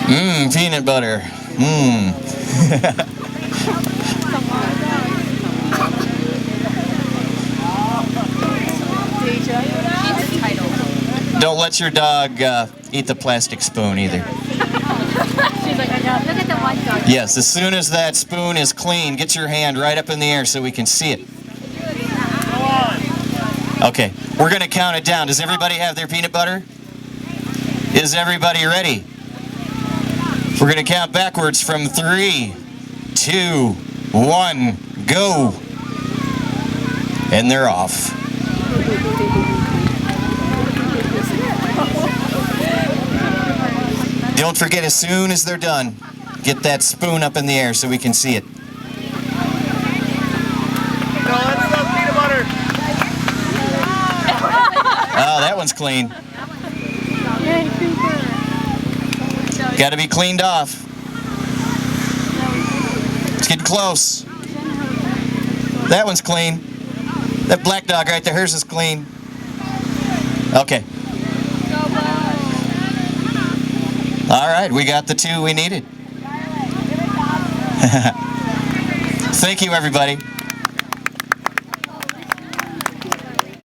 Mmm, peanut butter. Mmm. Don't let your dog eat the plastic spoon either. She's like, I got. Look at the white dog. Yes, as soon as that spoon is clean, get your hand right up in the air so we can see it. Okay, we're going to count it down. Does everybody have their peanut butter? Is everybody ready? We're going to count backwards from 3, 2, 1, go. And they're off. Don't forget, as soon as they're done, get that spoon up in the air so we can see it. Oh, that one's clean. Got to be cleaned off. It's getting close. That one's clean. That black dog right there, hers is clean. Okay. All right, we got the 2 we needed. Thank you, everybody.